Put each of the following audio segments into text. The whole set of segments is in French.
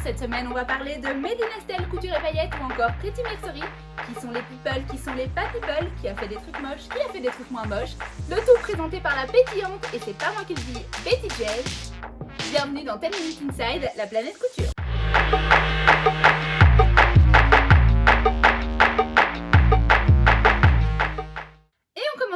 Cette semaine, on va parler de Made in Estelle Couture et Paillettes ou encore Pretty Mercerie. Qui sont les people, qui sont les pas people, qui a fait des trucs moches, qui a fait des trucs moins moches. Le tout présenté par la pétillante, et c'est pas moi qui le dis, Betty Jane. Bienvenue dans 10 Minutes Inside, la planète couture.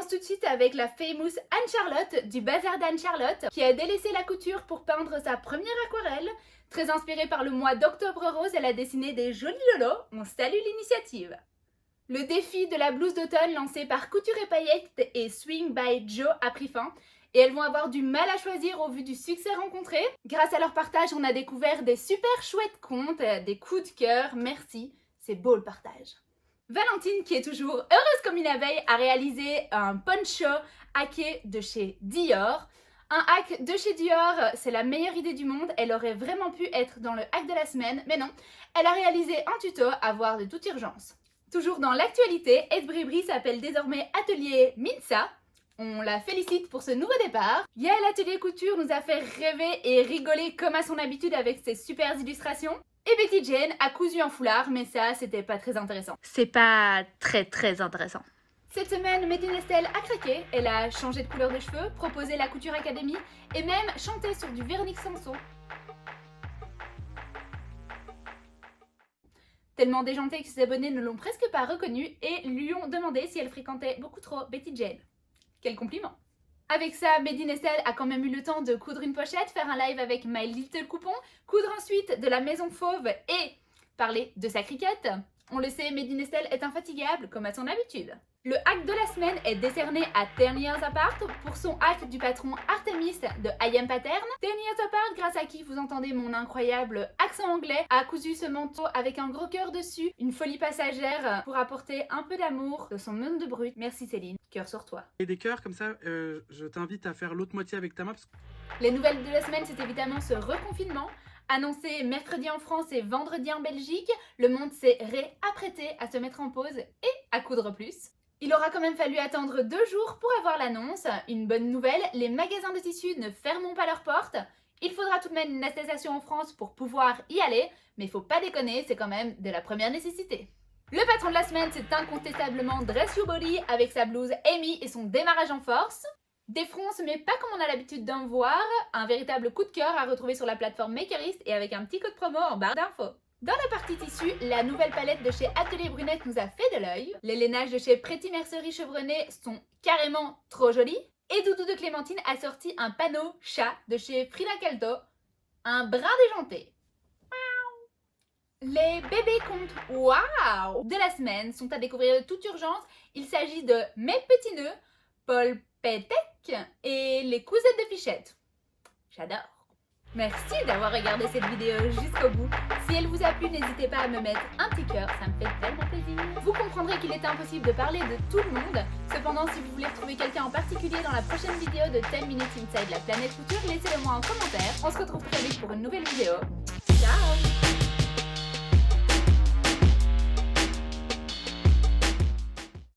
Tout de suite avec la famous Anne-Charlotte du bazar d'Anne-Charlotte qui a délaissé la couture pour peindre sa première aquarelle. Très inspirée par le mois d'Octobre Rose, elle a dessiné des jolis lolos. On salue l'initiative. Le défi de la blouse d'automne lancé par Couture et Paillettes et Swing by Joe a pris fin et elles vont avoir du mal à choisir au vu du succès rencontré. Grâce à leur partage, on a découvert des super chouettes contes, des coups de cœur, merci, c'est beau le partage. Valentine, qui est toujours heureuse comme une abeille, a réalisé un poncho hacké de chez Dior. Un hack de chez Dior, c'est la meilleure idée du monde, elle aurait vraiment pu être dans le hack de la semaine, mais non, elle a réalisé un tuto à voir de toute urgence. Toujours dans l'actualité, Ed Bribri s'appelle désormais Atelier Minsa. On la félicite pour ce nouveau départ. Yael Atelier Couture nous a fait rêver et rigoler comme à son habitude avec ses super illustrations. Et Betty Jane a cousu un foulard, mais ça, c'était pas très intéressant. C'est pas très intéressant. Cette semaine, Made in Estelle a craqué. Elle a changé de couleur de cheveux, proposé la Couture Academy et même chanté sur du Véronique Sanson. Tellement déjanté que ses abonnés ne l'ont presque pas reconnue et lui ont demandé si elle fréquentait beaucoup trop Betty Jane. Quel compliment! Avec ça, Made in Estelle a quand même eu le temps de coudre une pochette, faire un live avec My Little Coupon, coudre ensuite de la Maison Fauve et parler de sa cricket. On le sait, Made in Estelle est infatigable comme à son habitude. Le hack de la semaine est décerné à 10 Years Apart pour son hack du patron Artemis de I Am Pattern. 10 Years Apart, grâce à qui vous entendez mon incroyable accent anglais, a cousu ce manteau avec un gros cœur dessus, une folie passagère pour apporter un peu d'amour de son monde de brut. Merci Céline, cœur sur toi. Et des cœurs comme ça, je t'invite à faire l'autre moitié avec ta main. Les nouvelles de la semaine, c'est évidemment ce reconfinement. Annoncé mercredi en France et vendredi en Belgique, le monde s'est réapprêté à se mettre en pause et à coudre plus. Il aura quand même fallu attendre 2 jours pour avoir l'annonce. Une bonne nouvelle, les magasins de tissus ne fermeront pas leurs portes. Il faudra tout de même une attestation en France pour pouvoir y aller, mais faut pas déconner, c'est quand même de la première nécessité. Le patron de la semaine, c'est incontestablement Dress Your Body avec sa blouse Amy et son démarrage en force. Des fronces, mais pas comme on a l'habitude d'en voir, un véritable coup de cœur à retrouver sur la plateforme Makerist et avec un petit code promo en barre d'infos. Dans la partie tissu, la nouvelle palette de chez Atelier Brunette nous a fait de l'œil. Les lainages de chez Pretty Mercerie chevronnés sont carrément trop jolis. Et Doudou de Clémentine a sorti un panneau chat de chez Frida Kahlo, un brin déjanté. Les bébés contes waouh de la semaine sont à découvrir de toute urgence. Il s'agit de Mes Petits Nœuds, Paul Pétec et les cousettes de Fichette. J'adore. Merci d'avoir regardé cette vidéo jusqu'au bout. Si elle vous a plu, n'hésitez pas à me mettre un petit cœur, ça me fait tellement plaisir. Vous comprendrez qu'il est impossible de parler de tout le monde. Cependant, si vous voulez retrouver quelqu'un en particulier dans la prochaine vidéo de 10 Minutes Inside la planète couture, laissez-le moi en commentaire. On se retrouve très vite pour une nouvelle vidéo. Ciao!